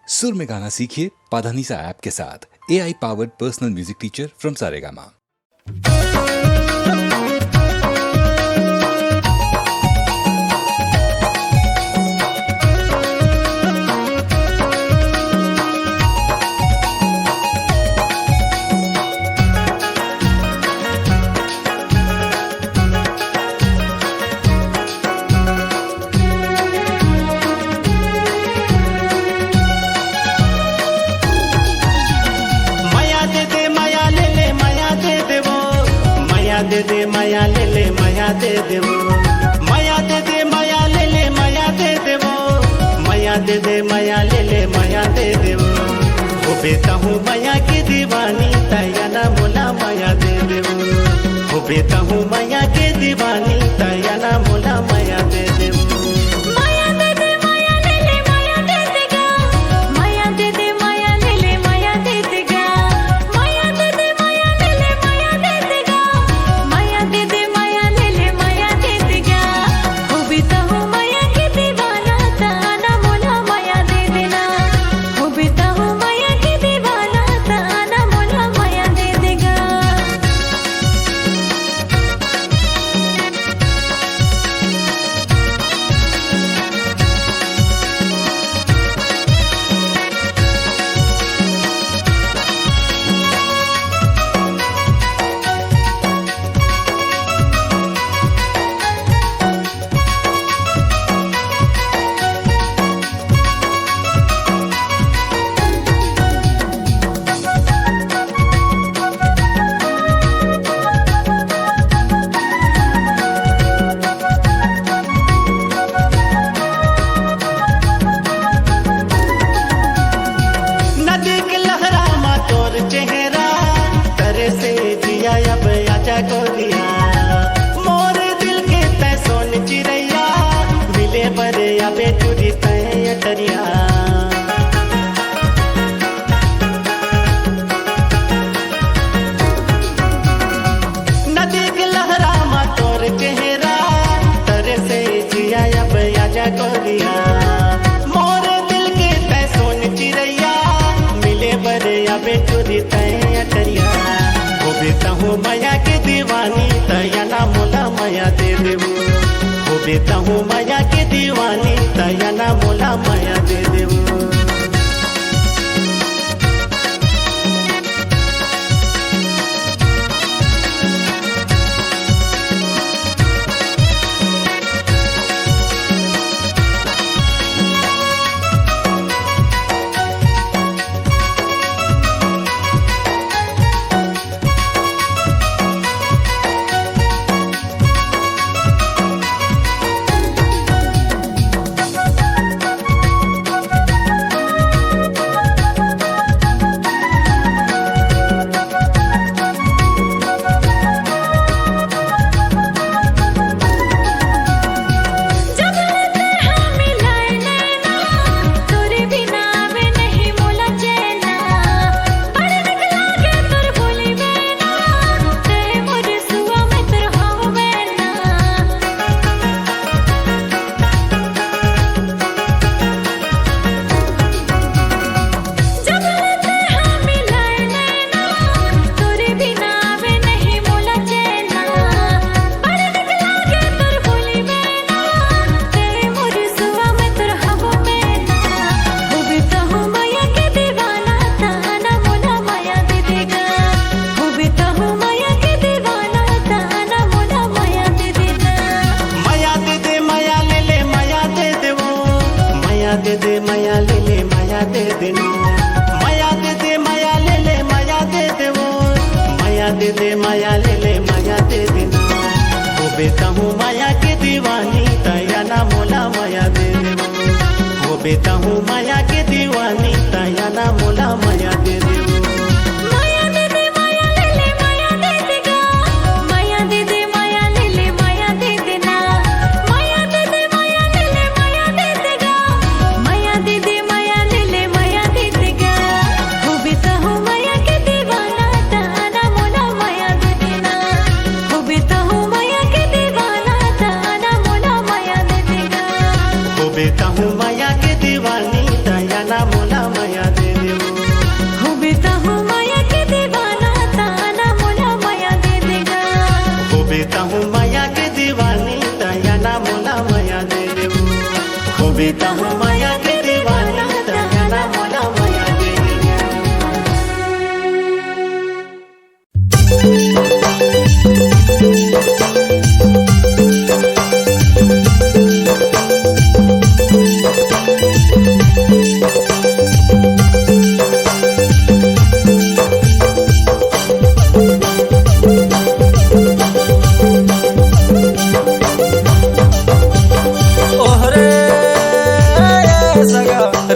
सुर में गाना सीखिए पाधानीसा ऐप के साथ। AI powered personal music teacher from Saregama. दे दे माया ले ले माया दे दे वो माया दे दे माया ले ले माया दे दे वो माया दे दे माया ले ले माया दे दे वो बेटा हूँ माया की दीवानी ताया ना मोला माया दे दे वो बेटा हूँ माया की दीवानी ताया ना मोला माया दे दे मोर दिल के तय सोन चिड़ैया मिले पर या बेटूरी तय अटरिया नदी के लहरा मा तोर चेहरा तरे से जिया अब आजा गोरिया मोर दिल के तय सोन चिड़ैया मिले पर या बेटूरी तय अटरिया बेटा हूँ माया के दीवानी तया ना मोला माया दे देवो वो बेटा हूँ माया के दीवानी तया ना मोला माया दे देवो दे दे माया ले ले माया दे दे माया दे दे माया ले ले माया दे दे वो माया दे दे माया ले ले माया दे दे वो बेटा हूँ माया के दीवानी तया ना मोला माया दे दे वो बेटा हूँ माया के दीवानी तया ना मोला माया दे दे बेटा हूँ माया के दीवानी तया ना मोला माया दे देबो। हो बेटा हो माया के दीवाना ताना मोला माया दे देगा। हो बेटा हूँ माया के दीवानी तयाना मोला माया दे देबो। हो बेटा हूँ माया के दीवानी तयाना मोला माया दे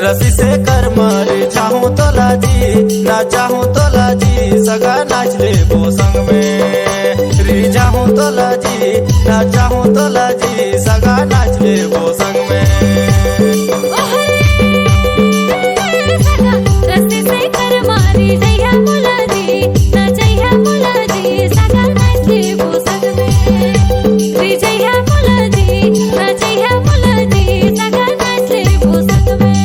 रस्सी से कर मारे चाहूं तो लाजी ना चाहूं तो लाजी सगा नाच ले वो संग में री चाहूं तो लाजी ना चाहूं तो लाजी सगा नाच ले वो संग में। रस्सी से कर मारी जइया मोला जी ना जइया मोला जी सगा नाच ले वो संग में। री जइया मोला जी ना जइया मोला जी सगा नाच ले वो संग में।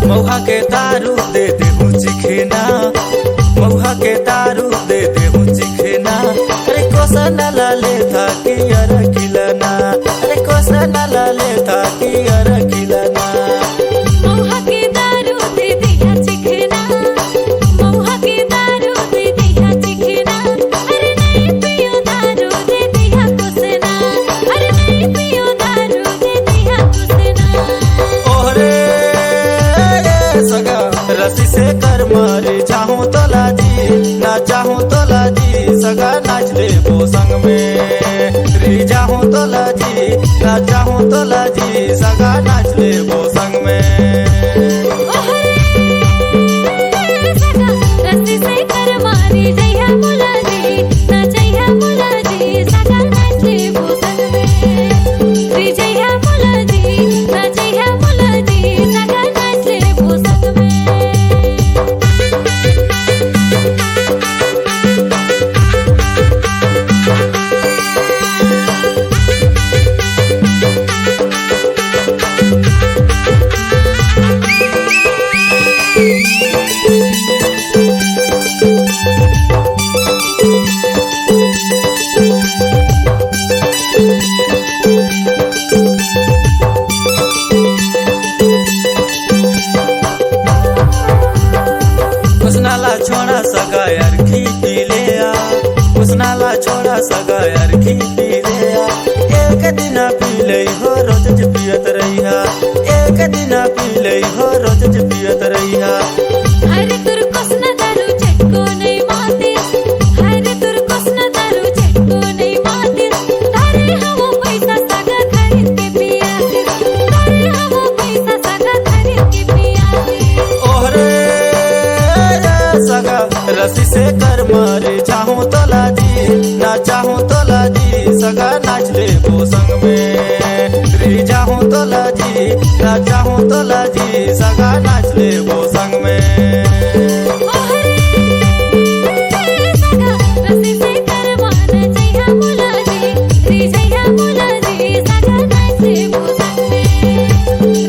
महुआ के दारू दे दे हूँ चिखेना महुआ के दारू दे दे हूँ चिखेना अरे कोसा न लाले था कि यार खिलाना अरे कोसा न लाले था कि यार खिलाना। महुआ के दारू दे दिया चिखना महुआ के दारू दे दिया चिखना अरे नहीं पियो दारू दे दिया कुसना अरे नहीं पियो दारू दे दिया कुसना। ओहरे सगा रस्सी से कर मारे चाहूं तो लाजी ना चाहूं तो लाजी सगा नाच ले वो संग में री चाहूं तो लाजी ना चाहूं तो लाजी सगा नाच ले वो संग में। सगा रस्सी से कर मारी जइया मोला जी ना जइया मोला जी सगा नाच ले वो संग में। री जइया मोला जी ना जइया मोला जी सगा नाच ले वो संग में। उसनाला छोड़ा सगा यार खी पी ले आ उसनाला छोड़ा सगा यार खी पी ले आ एक दिन पी ले हो रोज पियत रहिया एक दिन पी ले हो रोज पियत रहिया। हरे तुर कोसना दारू चटको नहीं माते हरे तुर कोसना दारू चटको नहीं माते तारे हमो पैसा सगा खरीद के पियाते तारे हमो पैसा सगा खरीद के पियाते। ओहरे सगा रस्सी से कर मारे चाहूं तो लाजी ना चाहूं तो लाजी सगा नाच ले वो संग में री चाहूं तो लाजी ना चाहूं तो लाजी सगा नाच ले वो संग में। सगा रस्सी से कर माना जइया मोला जी री जइया मोला जी सगा नाच ले वो संग में।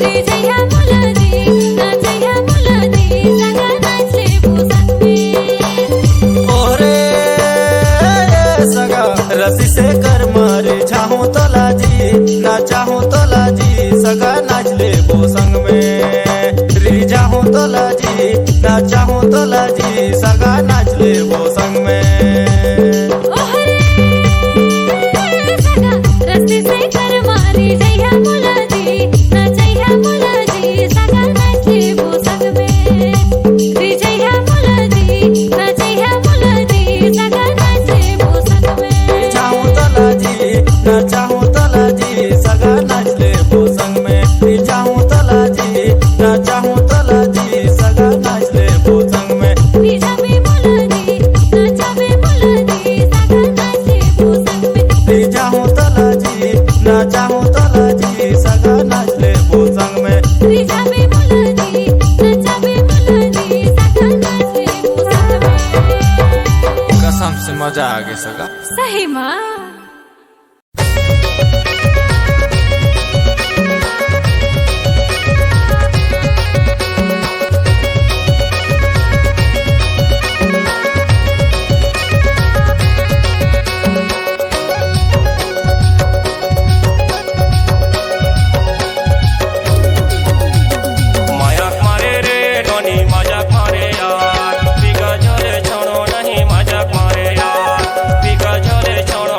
री जइया मोला जी ना जइया मोला जी सगा नाच ले वो संग में। ओहरे सगा रस्सी से कर मारे चाहूं तो लाजी ना चाहूं तो लाजी सगा नाच ले वो संग में री चाहूं तो लाजी ना चाहूं तो लाजी सगा नाच ले वो संग में। सगा रस्सी से कर मारी जइया मोला जी ना जइया मोला जी सगा नाच ले वो संग में। री जइया मोला जी ना जइया मोला जी सगा नाच ले वो संग में। चाहूं तो तला जी सगा नाचले पोसंग में रिझावे मुलाजी नाचावे मुलाजी सगा नाचे पोसंग में रिझा हूँ तला जी नाचा हूँ तला जी सगा नाचले पोसंग में रिझावे मुलाजी नाचावे मुलाजी सगा नाचे पोसंग में कसम से मजा आ गया सगा सही माँ मजाक मारे रे नोनी मजाक मारे यार पिका झोले छोड़ो नहीं मजाक मारे यार पिका झोले छोड़ो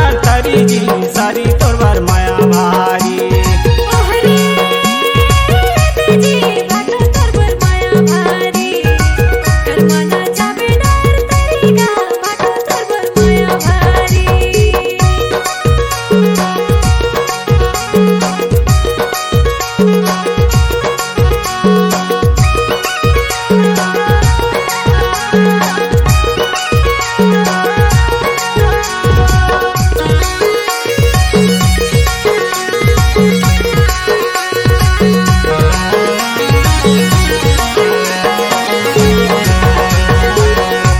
डार तरी जी सारी तोर बर माया भारी। ओहरे जी बाटो तोर बर माया भारी करमाना जाबे डार तरीगा बाटो तोर बर माया भारी।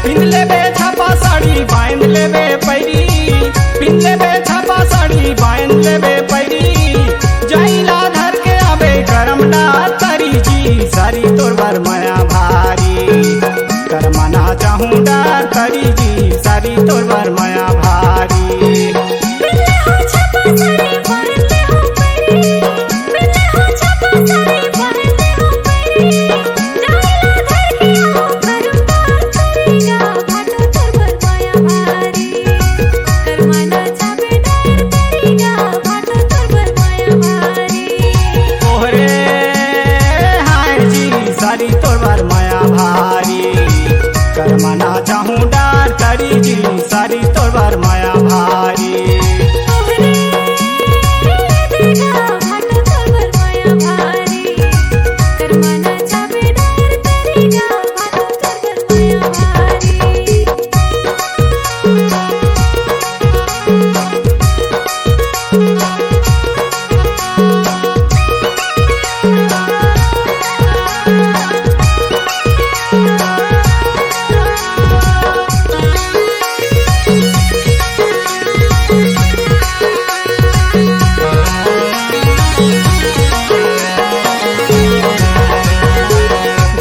पिन लेबे छापा साड़ी बांध लेबे पैरी, पिन लेबे छापा साड़ी बांध लेबे पैरी, जाइला धर के आबे करम डार तरी जी सारी तोर बर माया भारी। करमाना चाहूँ डार तरी जी सारी तोर बर माया भारी। बिल्ले हो छापा साड़ी बांधले हो पैरी, बिल्ले हो छापा साड़ी बांधले हो पैरी, जाइला धर के आओ करमार तरीगा बाटो तोर बर माया भारी करमाना जाबे डार तरीगा बाटो तोर बर माया भारी। ओहरे हाय जी सारी तोर बर माया भारी। करमाना चाहूँ डार तरी जी सारी तोर बर माया भारी। ओहरे देगा बाटो तोर बर माया भारी करमाना जाबे डार तरीगा बाटो तोर बर माया भारी।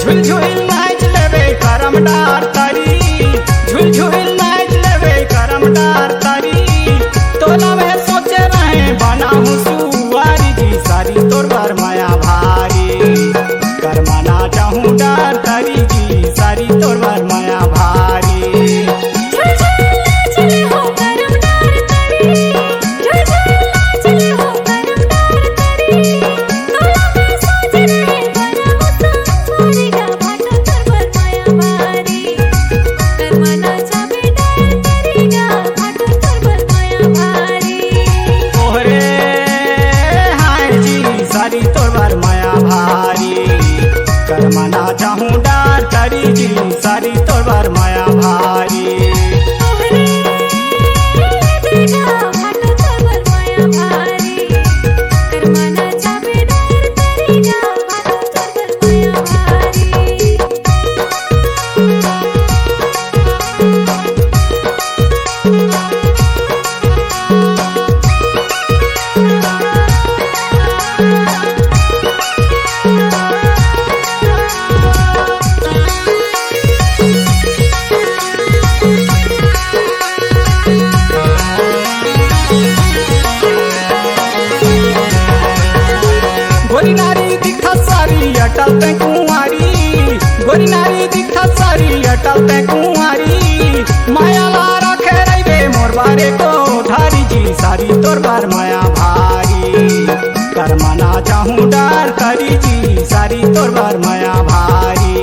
झुलझुल नाच लेबे करम डार तरी, झुलझुल नाच लेबे करम डार तरी, तोला में सोचे रहे बनाहू सुवारी जी सारी तोर बर माया भारी। करमाना चाहूँ डार तरी जी सारी तोर बर माया भारी। चले हो करम डार तरी, चले हो करम डार तरी, तोला में सोच रहे बनाहू सुवारीगा बाटो तोर बर माया भारी करमाना जाबे डार तरीगा बाटो तोर बर माया भारी। ओहरे हाय जी सारी तोर बर माया भारी। करमाना चाहूँ डार तरी जी सारी तोर बर माया भारी। ओहरे देगा बाटो तोर बर माया भारी करमाना जाबे डार तरीगा बाटो तोर बर माया भारी। गोरी नारी दिखा सारी अटल ते कुंवारी, गोरी नारी दिखा सारी अटल ते कुंवारी, माया ला रखे रहिबे मोर बारे को धारी जी सारी तोर बर माया भारी। करमाना चाहूँ डार तरी जी सारी तोर बर माया भारी।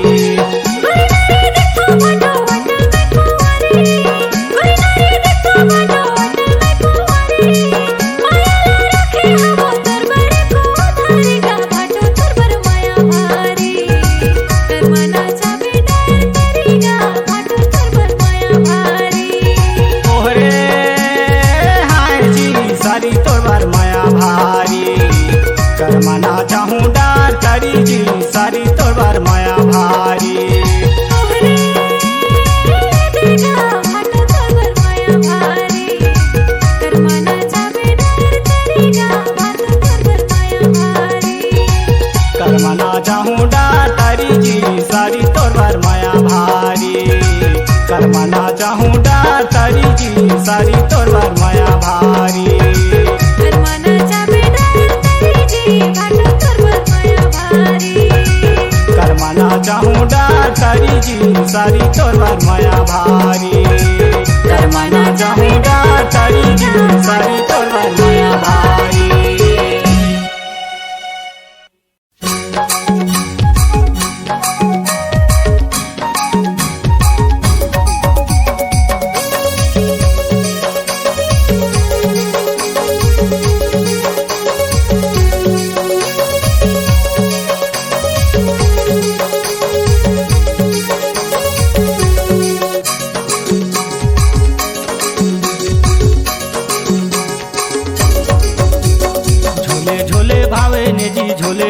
ओहरे हाय जी सारी तोर बर माया भारी। करमाना चाहूँ डार तरी जी सारी तोर बर माया भारी। करमाना चाहूँ डार तरी जी सारी तोर बर माया भारी। करमाना चाहूँ डार तरी जी सारी तोर बर माया भारी। करमाना जाबे डार तरी जी बाटो तोर बर माया भारी। करमाना चाहूँ डार तरी जी सारी तोर बर माया भारी। करमाना चाहूँ डार पड़ी सारी तोरा नया भाई। झोले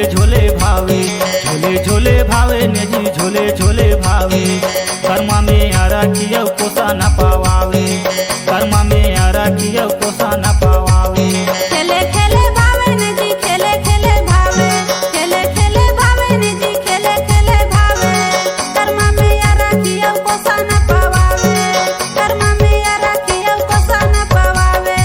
झोले भावे झोले झोले भावे ने जी झोले झोले भावे कर्मा में आरा किया कोसा न पावावे कर्मा में आरा किया कोसा न पावावे। खेले खेले भावे ने जी खेले खेले भावे खेले खेले भावे ने जी खेले खेले भावे कर्मा में आरा किया कोसा न पावावे कर्मा में आरा किया कोसा न पावावे।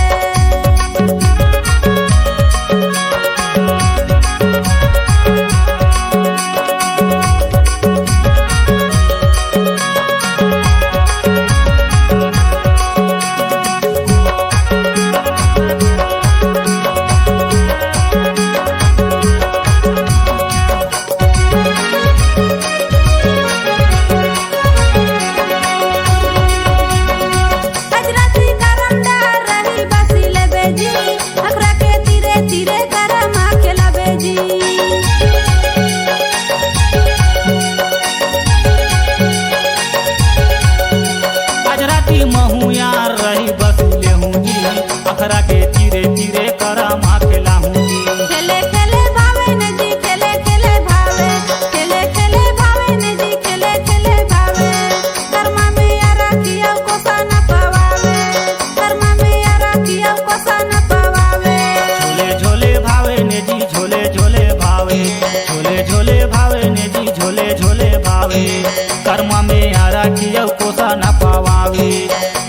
अखरा के तीरे तीरे करा माँ खेला हूँ खेले खेले भावे ने जी खेले खेले भावे खेले खेले भावे ने जी खेले खेले भावे कर्मा में आरा किया कोसा न पावावे कर्मा में आरा किया कोसा न पावावे। झोले झोले भावे ने जी झोले झोले भावे झोले झोले भावे ने जी झोले झोले भावे कर्मा में आरा किया कोसा न पावावे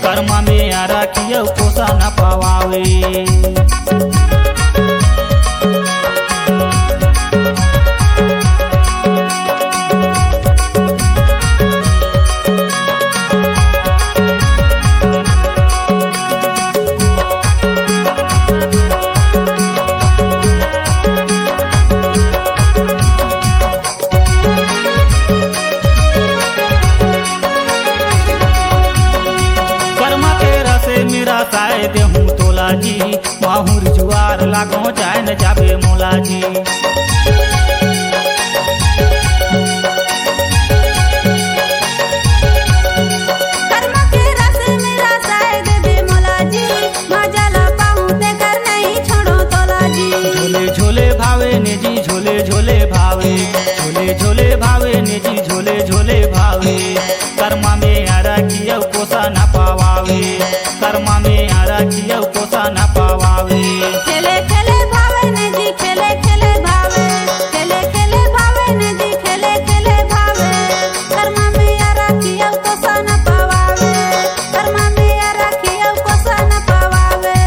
कर्मा में आरा किया कोसा न पावावे। साए देहूँ तोला जी माहुर जुआर लागो जाए न जाबे मोला जी। कर्मा के रस मेरा साए दे दे मोला जी मजा ला पाऊँ ते कर नहीं छोड़ो तोला जी। झोले झोले भावे ने जी झोले झोले भावे झोले झोले भावे ने जी झोले झोले भावे कर्मा में आरा किया कोसा न पावावे कर्मा में आरा किया कोसा न पावावे। खेले खेले भावे ने जी खेले खेले भावे खेले खेले भावे ने जी खेले खेले भावे कर्मा में आरा किया कोसा न पावावे कर्मा में आरा किया कोसा न पावावे।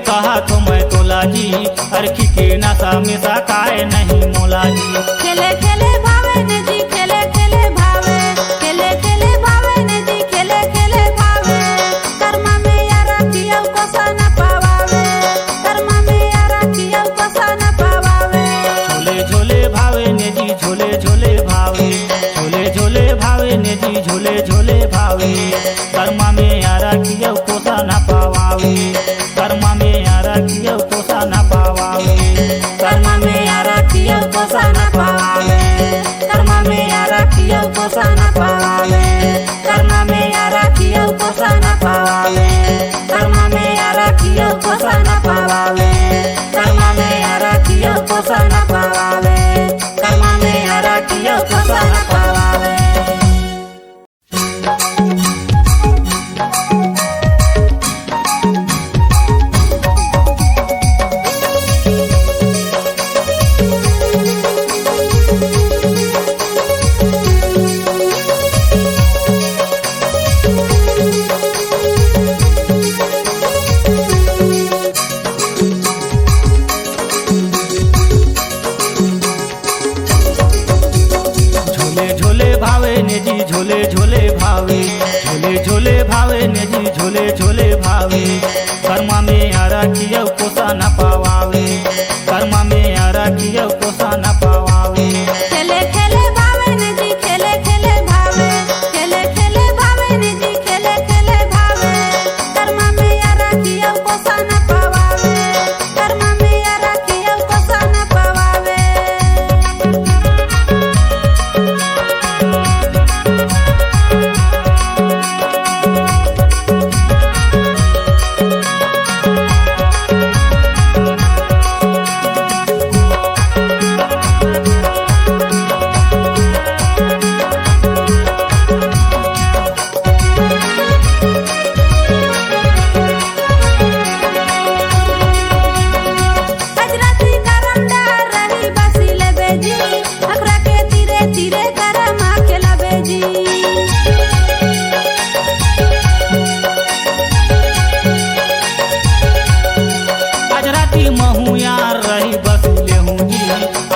कहा तो मैं तोला जी अरखी के नशा में सकाए नहीं मोला जी। खेले खेले भावे ने जी खेले खेले भावे खेले खेले भावे ने जी खेले खेले भावे कर्मा में आरा किया कोसा न पावावे कर्मा में आरा किया कोसा न पावावे। झोले झोले भावे ने जी झोले झोले भावे झोले झोले भावे ने जी झोले झोले भावे कर्मा में आरा किया कोसा न पावावे कर्मा में आरा किया कोसा न पावावे कर्मा में आरा किया कोसा न पावावे कर्मा में आरा किया कोसा न पावावे कर्मा में आरा किया कोसा न पावावे कर्मा में आरा किया कियो कोसा न पावावे कर्मा में यारा कियो कोसा न पावावे कर्मा में यारा कियो कोसा न पावावे। झोले झोले भावे झोले झोले भावे ने जी झोले झोले भावे कर्मा में यारा कियो कोसा न पावावे कर्मा में यारा कियो कोसा न पावावे। खेले खेले भावे ने जी खेले खेले भावे खेले खेले भावे ने जी खेले खेले भावे कर्मा में यारा कियो कोसा न पावावे कर्मा में यारा कियो कोसा न पावावे।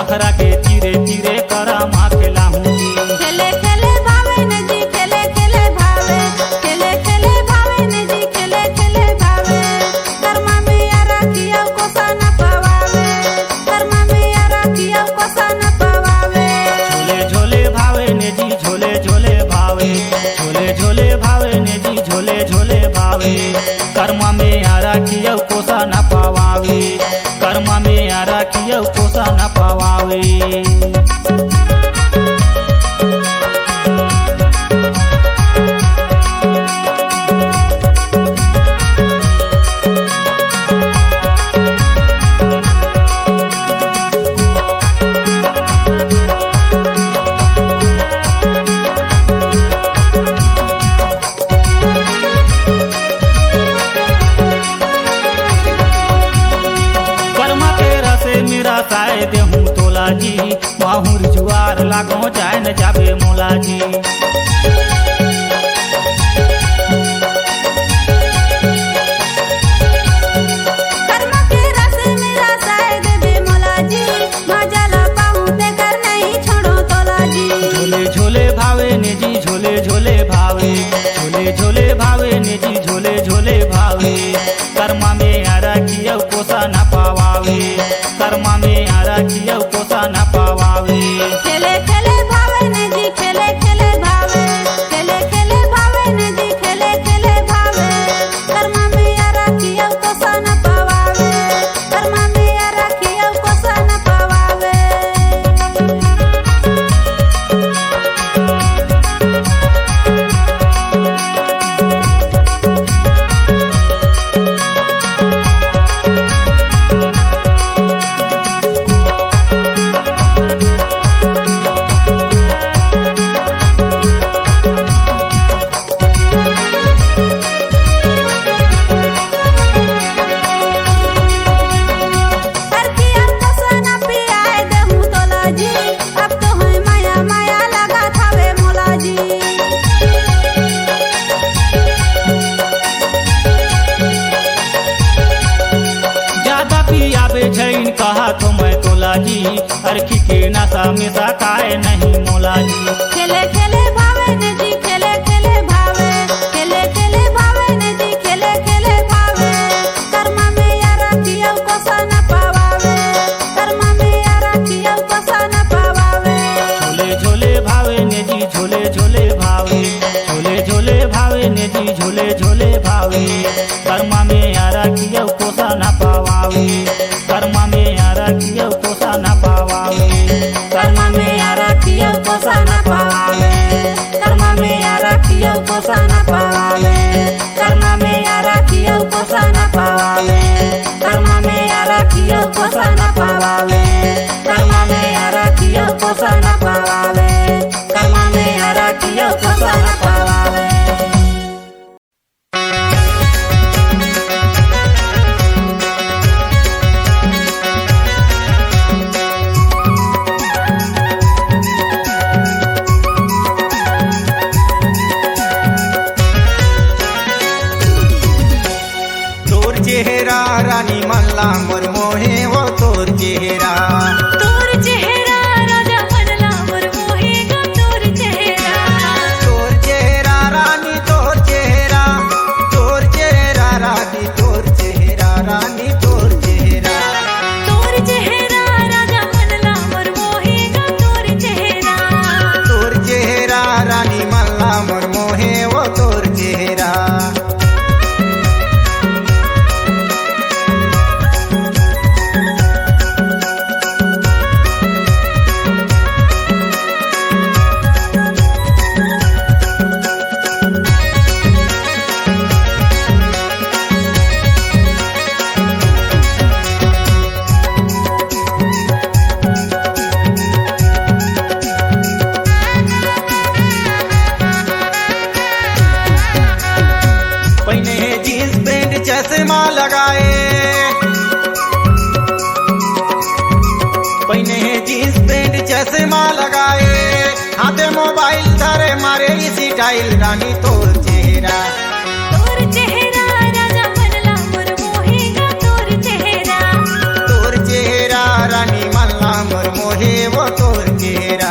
अखरा के तीरे तीरे करा माँ खेला हूँ खेले खेले भावे ने जी खेले खेले भावे खेले खेले भावे ने जी खेले खेले भावे कर्मा में यारा कियो कोसा न पावावे कर्मा में यारा कियो कोसा न पावावे। झोले झोले भावे ने जी झोले झोले भावे झोले झोले भावे ने जी झोले झोले भावे कर्मा में यारा कियो कोसा न पावावे कर्मा में यारा कियो कोसा न पावावे। साए देहूँ तोला जी माहुर जुआर लागो जाए न जाबे मोला जी। कर्मा के रस मेरा साए देबे मोला जी मजा ला पाऊँ ते कर नहीं छोड़ो तोला जी। झोले झोले भावे ने जी झोले झोले भावे झोले झोले भावे ने जी झोले झोले भावे कर्मा में यारा कियो कोसा न पावावे कर्मा में यारा कियो कोसा न पावावे। खेले खेले भावे ने जी खेले खेले भावे खेले खेले भावे ने जी खेले खेले भावे कर्मा में यारा कियो कोसा न पावावे कर्मा में यारा कियो कोसा न पावावे। कहा तो मैं तोला जी अरखी के नशा में सकाए नहीं मोला जी। खेले खेले भावे ने जी खेले खेले भावे खेले खेले भावे ने जी खेले खेले भावे कर्मा में यारा कियो कोसा न पावावे कर्मा में यारा कियो कोसा न पावावे। झोले झोले भावे ने जी झोले झोले भावे झोले झोले भावे ने जी झोले झोले भावे कर्मा में यारा कियो कोसा न पावावे कर्मा में यारा कियो कोसा न पावावे कर्मा में यारा कियो कोसा न पावावे। फसल पवावे, कर्मा में अरखियो फसल पवावे। तोर चेहरा रानी मल्ला मोर मोहे वो तोर चेहरा, तोर चेहरा राजा मनला मोर मोहे ग तोर चेहरा, तोर चेहरा रानी तोर चेहरा, तोर चेहरा रानी तोर चेहरा रानी तोर चेहरा, तोर चेहरा राजा मनला मोर मोहे ग तोर चेहरा, तोर चेहरा रानी मल्ला मोर मोहे वो तोर चेहरा। पहने है जींस पैंट चश्मा लगाए, पहने है जींस पैंट चश्मा लगाए, हाथे मोबाइल धरे मारे इसी टाइल रानी तोर चेहरा, तोर चेहरा राजा मनला मोर मोहे ग तोर चेहरा, तोर चेहरा रानी मल्ला मोर मोहे वो तोर चेहरा।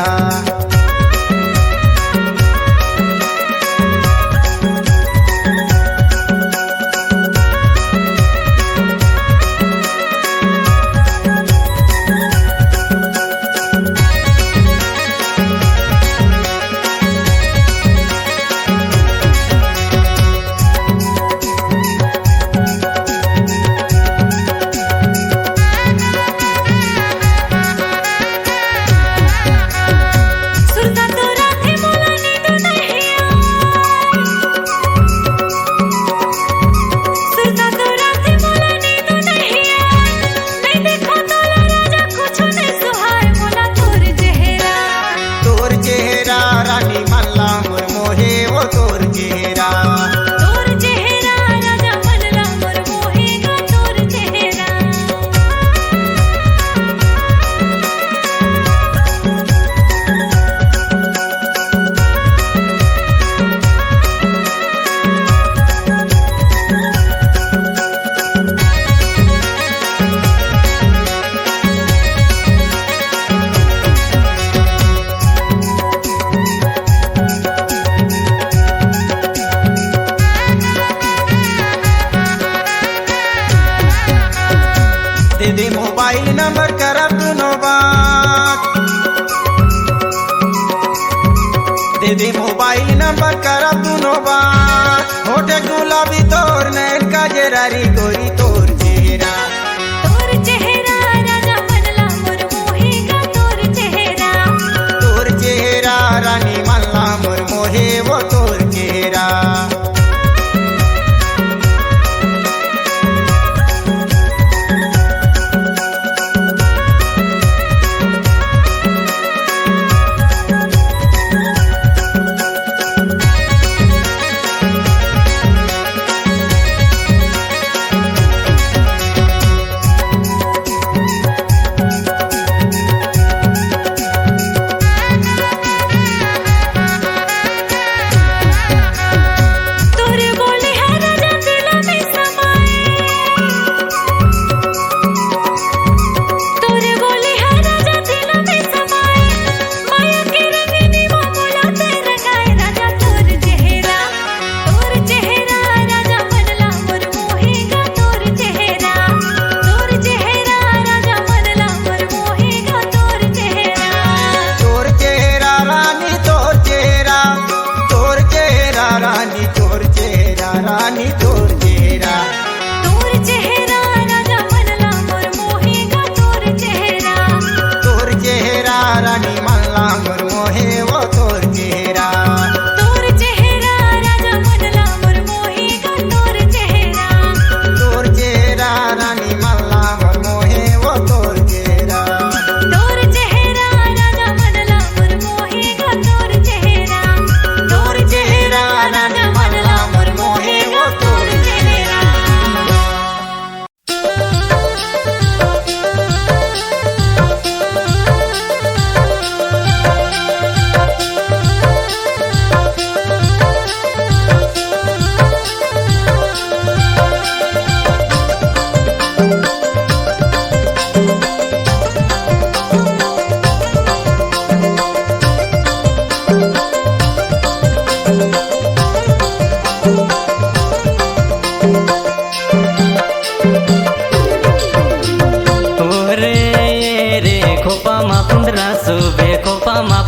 सुरता तोरा थे मोला नींद नहीं आई, सुरता तोरा थे मोला नींद नहीं आई, नहीं देखो तोला राजा कुछ नहीं सुहाए मोला तोर चेहरा, तोर चेहरा रानी मल्ला मोर मोहे वो तोर चेहरा, तोर चेहरा राजा मनला मोर मोहे ग तोर चेहरा। दे दे मोबाइल नंबर करब दुनो बात, दे दे मोबाइल नंबर करब दुनो बात, होठे गुलाबी तोर नैन का जरारी गोरी तोर चेहरा, तोर चेहरा राजा मनला मोर मोहे ग तोर चेहरा, तोर चेहरा रानी मल्ला मोर मोहे वो तोर चेहरा।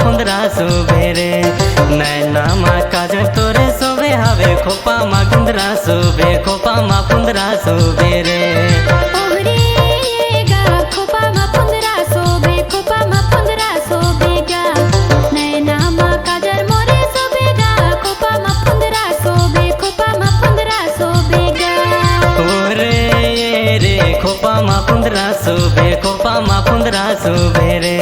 फुंदरा सुबेरे नैना मा काजर तोरे सोबे हवे खोपा मा गुंदरा सुबे खोपा मा फुंदरा सुबेरे ओहरे गा खोपा मा फुंदरा सोबे खोपा मा फुंदरा सोबेगा नैना मा काजर मोरे सोबेगा खोपा मा फुंदरा सोबे खोपा मा फुंदरा सोबेगा ओरे रे खोपा मा फुंदरा सुबे खोपा मा फुंदरा सुबेरे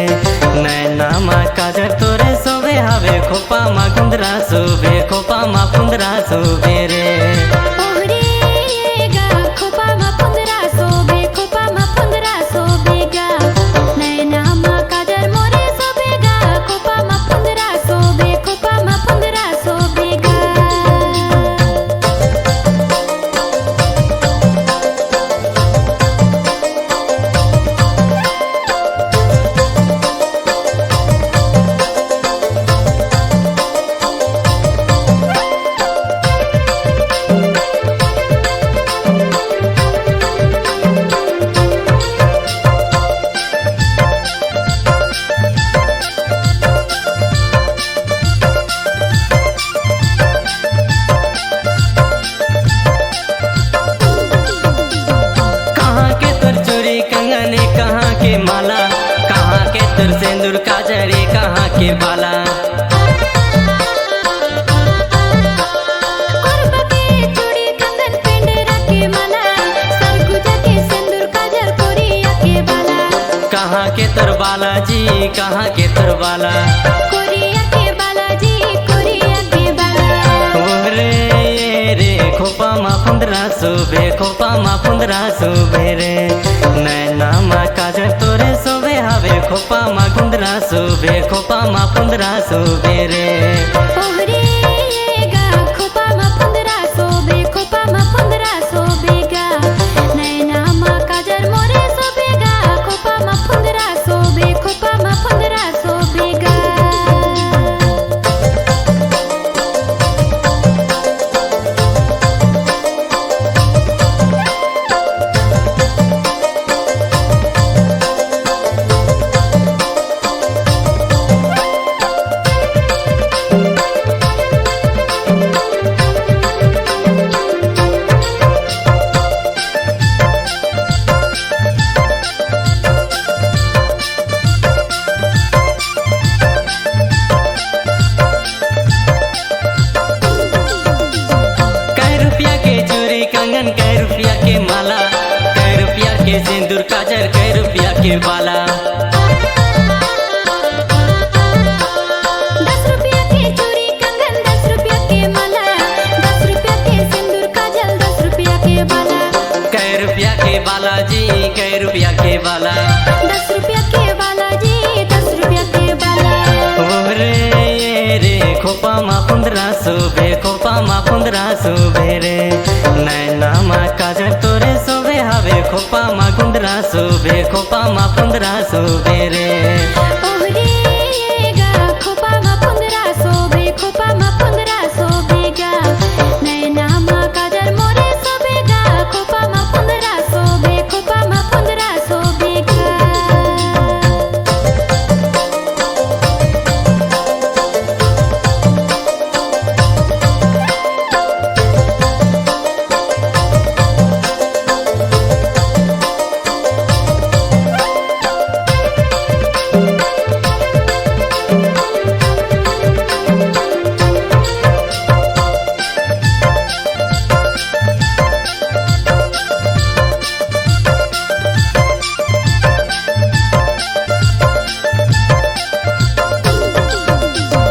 नैना मा काजर तोरे सोबे हवे खोपा मा गुंदरा सुबे खोपा मा फुंदरा सुबेरे ओहरे गा खोपा मा फुंदरा सोबे खोपा मा फुंदरा सोबेगा नैना मा काजर मोरे सोबेगा खोपा मा फुंदरा सोबे खोपा मा फुंदरा सोबेगा कहाँ के तोर चूड़ी कंगन कहाँ के माला कहाँ के तोर सिंदूर काजरे कहाँ के बाला कुर्ब के चूड़ी कंगन पेंडेरा के माला सरगुजा के सिंदूर काजल कोरिया के बाला कहाँ के तोर बालाजी कहाँ के तोर बाला कोरिया के बालाजी कोरिया के बाला ओरे रे खोपा मा फुंदरा सुबे खोपा मा फुंदरा सुबेरे नैना मा काजर तोरे सोबे हवे खोपा मा गुंदरा सुबे खोपा मा फुंदरा सुबेरे ओहरे गा खोपा मा फुंदरा सोबे खोपा मा फुंदरा सोबेगा नैना मा काजर मोरे सोबेगा खोपा मा फुंदरा सोबे खोपा मा फुंदरा सोबेगा कै रुपया के चूड़ी कंगन कै रुपया के माला कै रुपया के सिंदूर काजर कै रुपया के बाला 10 रुपया के चूड़ी कंगन 10 रुपया के माला 10 रुपया के सिंदूर काजल 10 रुपया के बाला कै रुपया के बालाजी कै रुपया के बाला 10 रुपया के बालाजी 10 रुपया के बाला ओरे रे खोपा मा फुंदरा सुबे खोपा मा फुंदरा सुबेरे नैना मा काजर तोरे सोबे हवे खोपा मा गुंदरा सुबे खोपा मा फुंदरा सुबेरे ओहरे गा खोपा मा फुंदरा सोबे खोपा मा फुंदरा सोबेगा नैना मा काजर मोरे सोबेगा खोपा मा फुंदरा सोबे खोपा मा फुंदरा सोबेगा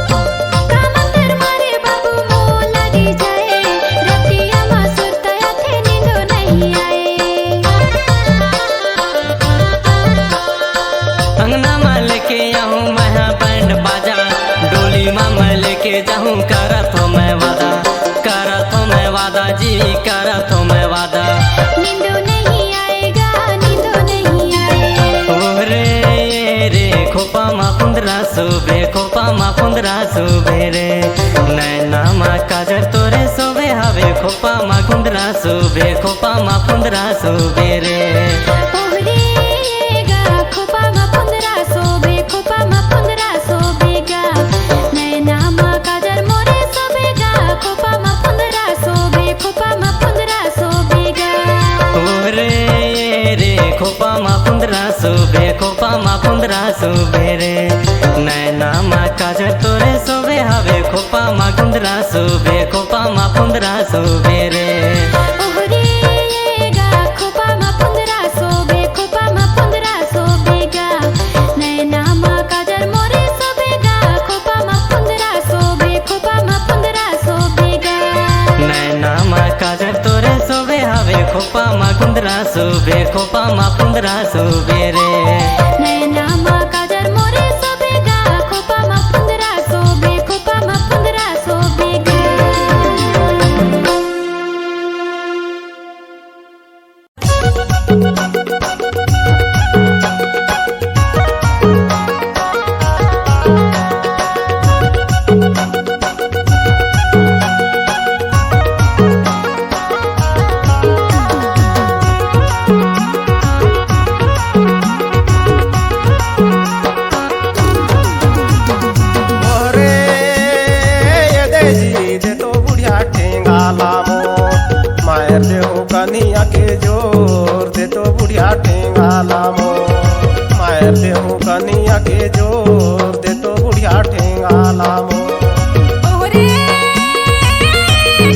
कामंदर मारे बाबू मो लगी जाए रतिया मा सुरतया थे नींदो नहीं आए अंगना में लेके आऊँ मैं बैंड बाजा डोली में मैं लेके जाऊँ करत हो मैं वादा जी करत हो मैं वादा नींदो नहीं आएगा नींदो नहीं आए ओरे रे खोपा मा फुंदरा सुबे खोपा मा फुंदरा सुबेरे नैना मा काजर तोरे सोबे हवे खोपा मा गुंदरा सुबे खोपा मा फुंदरा सुबेरे ओहरे गा खोपा मा फुंदरा सोबे खोपा मा फुंदरा सोबेगा मा पुंदरा सोबे रे नैना मा काजर तोरे सोबे हवे खोपा मा गुंदरा सोबे खोपा मा पुंदरा सोबे रे ओहरेगा खोपा मा पुंदरा सोबे खोपा मा पुंदरा सोबेगा नैना मा काजर मोरे सोबेगा खोपा मा पुंदरा सोबे खोपा मा पुंदरा सोबेगा नैना मा काजर तोरे सोबे हवे खोपा मा गुंदरा सोबे खोपा मा पुंदरा सोबे रे नैना मा काजर मोरे सोबेगा खोपा मा पुंदरा सोबे खोपा मा पुंदरा सोबेगा मोरे ये देजी दे तो बुढ़िया ठेंगा लामो मायर दे हो कनिया के जोर दे तो बुढ़िया ठेंगा लामो मायर दे हो कनिया के जोर दे तो बुढ़िया ठेंगा लामो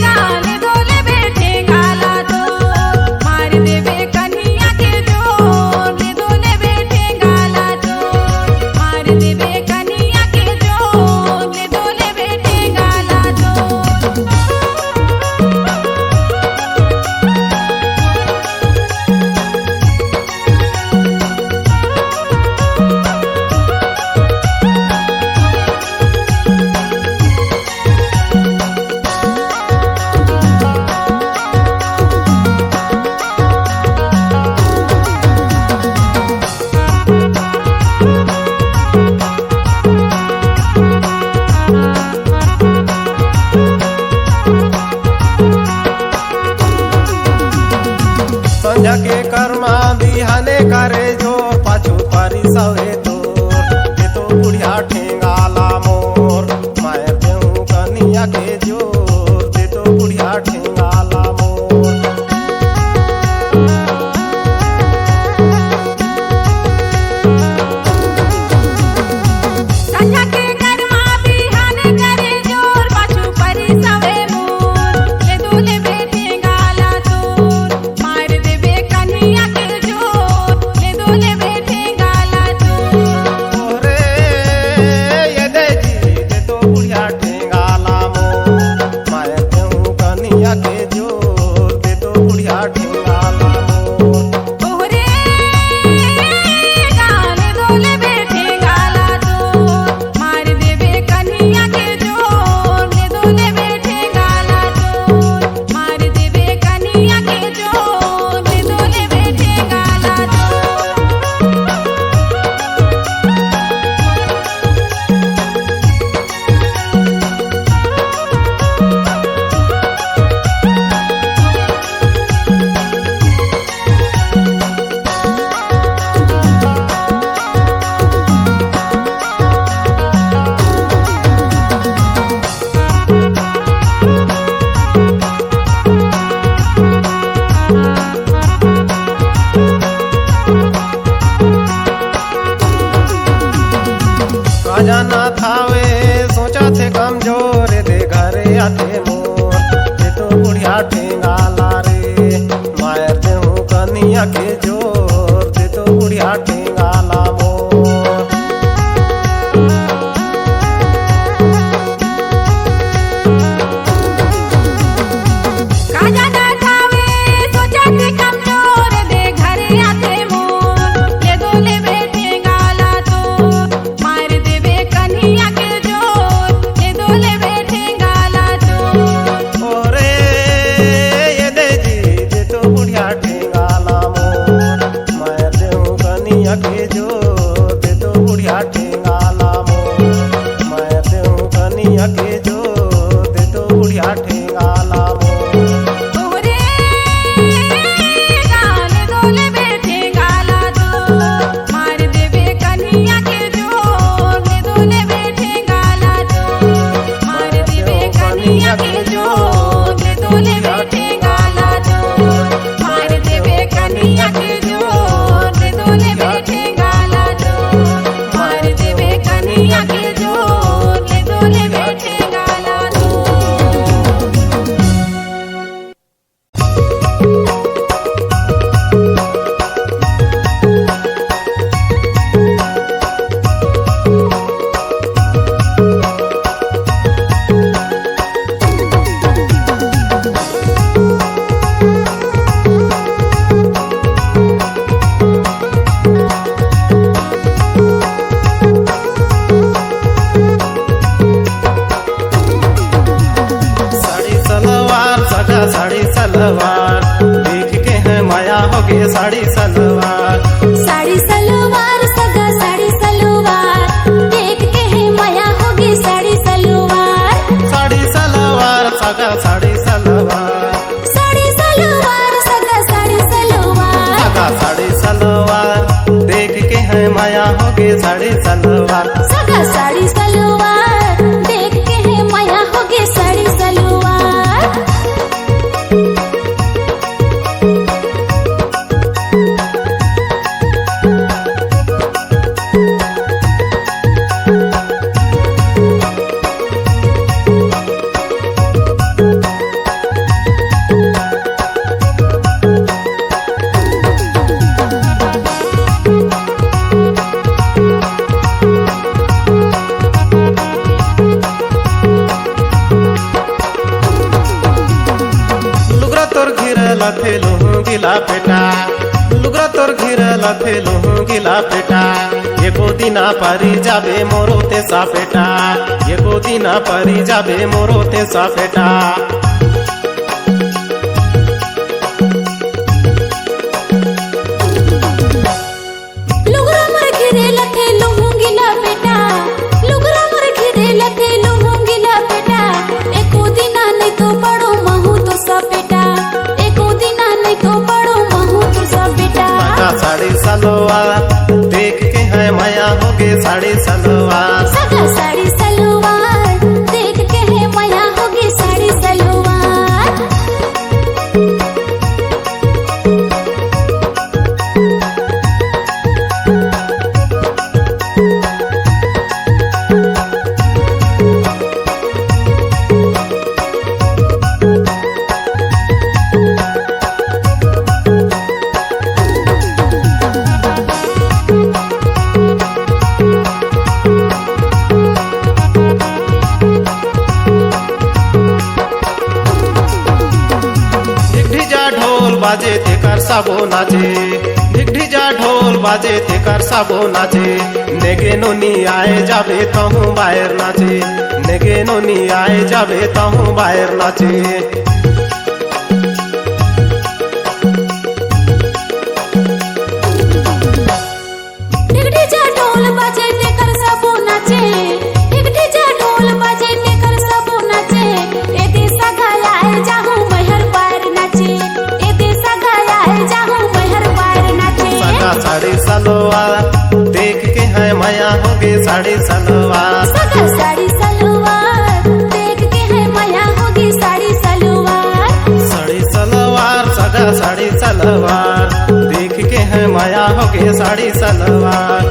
गाने दोले बैठे गाला तो मार देवे कन्हैया के जोर ले दोले बैठे गाला तो मार देवे कन्हैया के जोर ले दोले बैठे गाला तो संझा के कर्मा बिहाने करे जो पाछू पारी सवे तोर दे तो बुढ़िया ठेंगा लामोर मायर दे हो कनिया के जोर दे तो बुढ़िया ठेंगा लामोर संझा के कर्मा बिहाने करे जोर पाछू परी सवे मोर ले दोले बैठे गाला तोर मार देवे कन्हैया के जोर ले दोले बैठे गाला तोर रे ये देजी दे तो बुढ़िया ठेंगा लामोर मायर दे हो कनिया के जोर दे तो बुढ़िया ठेंगा लामोर ओहरे गाने दोले बैठे गाला तो मार देवे कन्हैया के जोर ले दोले बैठे गाला तो मार देवे कन्हैया के जोर ले दोले बैठे गाला तो खजाना थावे सोचा थे कमजोर दे घरे आते मोर दे तो बुढ़िया ठेंगा लारे मायर दे हूँ कनिया के जोर दे तो बुढ़िया ठेंगा लामोर खजाना थावे सोचा थे कमजोर दे घरे आते मोर ले दोले बैठे गाला तो मार देवे कन्हैया के जोर ले दोले बैठे गाला तो ओरे ये देजी दे तो बुढ़िया ठेंगा लामोर मायर दे हूँ कनिया के जोर दे तो बुढ़िया ठेंगा लामोर मायर दे हूँ कनिया के जोर दे तो बुढ़िया ठेंगा लामोर ओहरे गाने दोले बैठे गाला तो मार देवे कन्हैया के जोर ले दोले बैठे गाला तो मार देवे कन्हैया के जोर ले दोले बैठे गाला तो मार देवे कन्हैया के जोर ले दोले बैठे गाला तो होगे साड़ी सलवार। सगा साड़ी सलवार देख के है माया होगे साड़ी सलवार। लुगरा तोर घिरला थे लुंगिला पेटा, लुगरा तोर घिरला थे लुंगिला पेटा। एको दिना परी जाबे मोरो ते सापेटा, एको दिना परी जाबे मोरो ते सापेटा। लुगरा मोर घिरे लथे लुंगिला बेटा, लुगरा मोर घिरे लथे लुंगिला बेटा। एको दिना नहीं तो पड़ो महू तो सपेटा, एको दिना नहीं तो पड़ो महू तो सपेटा। सगा साड़ी सलवार देख के है माया होगे साड़ी सलवार। सगा साड़ी सलवार देख के है माया होगी साड़ी सलवार। ढिढिजा ढोल बाजे ते कर सबो नाचे, ढिढिजा ढोल बाजे ते कर सबो नाचे। नेगे नोनी आए जाबे तहु बाहर नाचे, नेगे नोनी आए जाबे तहु बाहर नाचे। ढिगढिजा ढोल बाजे ते कर सबो नाचे, ढिगढिजा ढोल बाजे ते कर सबो नाचे। ए देसा गाया है जाहू महर पार नाचे, ए देसा गाया है जाहू महर पार नाचे। सगा साड़ी सलवार देख के है माया होगे साड़ी सलवार। सगा साड़ी सलवार देख के है माया होगी साड़ी सलवार। साड़ी सलवार सगा साड़ी सलवार देख के है माया होगे साड़ी सलवार।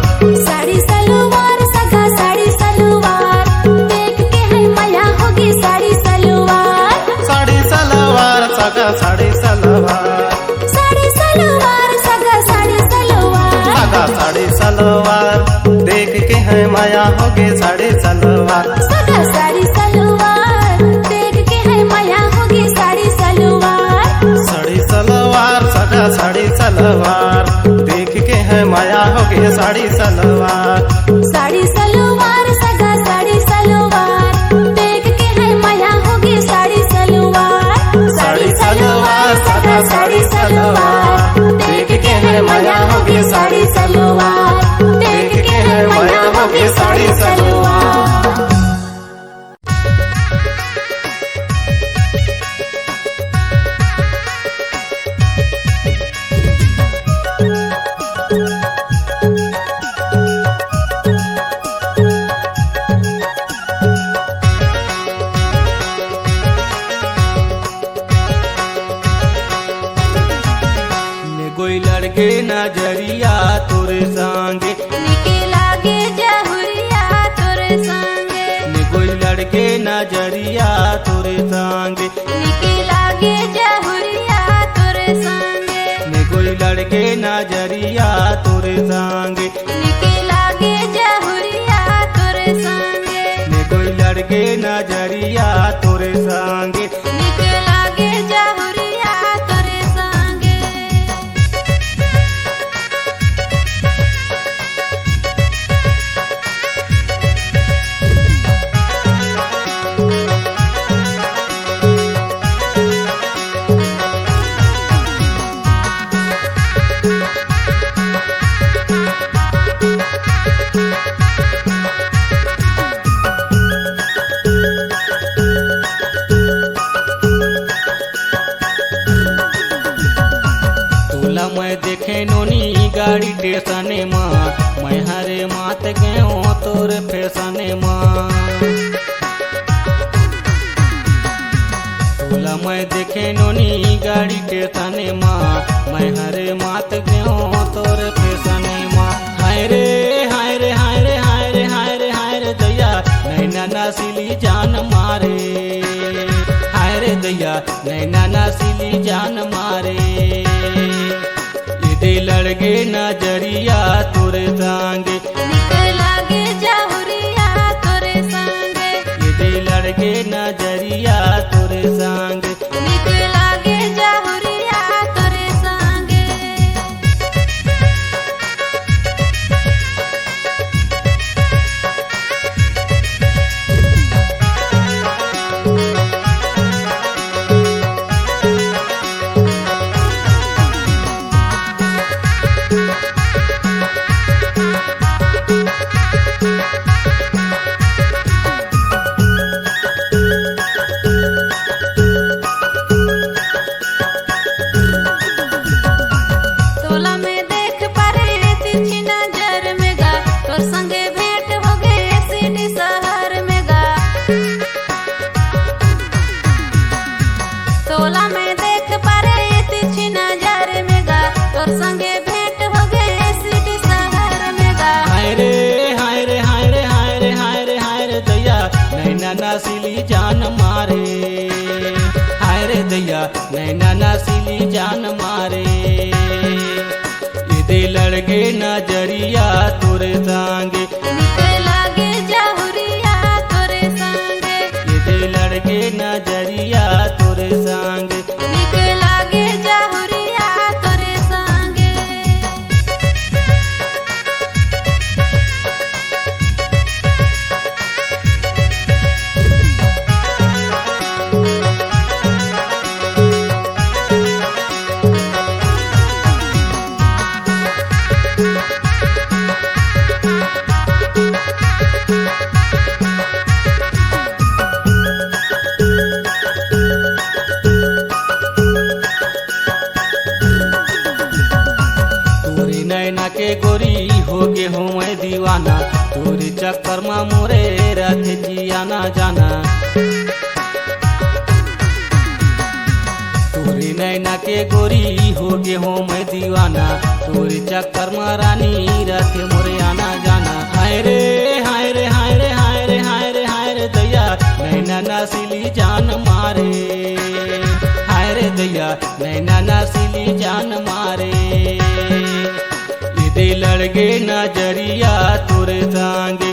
साड़ी सलवार सगा साड़ी सलवार देख के है माया होगी साड़ी सलवार। साड़ी सलवार सगा साड़ी सलवार। साड़ी सलवार सगा साड़ी सलवार। सगा साड़ी सलवार देख के है माया होगे साड़ी सलवार। सगा साड़ी सलवार देख के है माया होगी साड़ी सलवार। साड़ी सलवार सगा साड़ी सलवार देख के है माया होगे साड़ी सलवार। साड़ी सलवार सगा साड़ी सलवार देख के है माया होगी साड़ी सलवार। साड़ी सलवार सगा साड़ी सलवार देख के है माया होगी साड़ी सलवार। देख के है माया होगी साड़ी सलवार। कोई लड़के नजरिया तोरे संगे, निके लागे जहुरिया तोरे संगे, कोई लड़के नजरिया तोरे संगे, निके लागे जहुरिया तोरे संगे, कोई लड़के नजरिया तोरे संगे, निके लागे जहुरिया तोरे संगे, कोई लड़के नजरिया तोरे संगे। निके लागे जहुरिया तोरे संगे। मात गयो तोरे फैसने माँ तोला मैं देखे नोनी गाड़ी के तने माँ मैं हरे मात गयो तोरे फैसने माँ हाय रे हाय रे हाय रे हाय रे हाय रे हाय रे दैया नैना नसीली जान मारे हाय रे दैया नैना नसीली जान मारे दे लड़गे नजरिया तोरे संगे निक लागे जाहुरिया तोरे संगे दे लड़गे नजरिया तोरे संगे निक लागे जाहुरिया तोरे संगे तोला में देख पारे तिरछी नजर में गा तोर संगे भेंट हो गए सिटी शहर में गा तोला में देख पारे तिरछी नजर में गा तोर संगे भेंट हो गए सिटी शहर में गा हाय रे हाय रे हाय रे हाय रे हाय रे हाय रे दैया नैना नसीली जान मारे हाय रे दैया नैना नसीली जान मारे दे लड़गे नजरिया तोरे संगे निक लागे जाहुरिया तोरे संगे दे लड़गे नजरिया तोरे संगे निक लागे जाहुरिया तोरे संगे तोरे नैना के गोरी होगे हो मैं दीवाना तोरे चक्कर में मोरे रथ जियाना जाना तोरे नैना के गोरी होगे हो मैं दीवाना तोरे चक्कर में रानी रथ मोरे आना जाना हाय रे हाय रे हाय रे हाय रे हाय रे हाय रे दैया नैना नसीली जान मारे हाय रे दैया नैना नसीली जान मारे दे लड़गे नजरिया तोरे संगे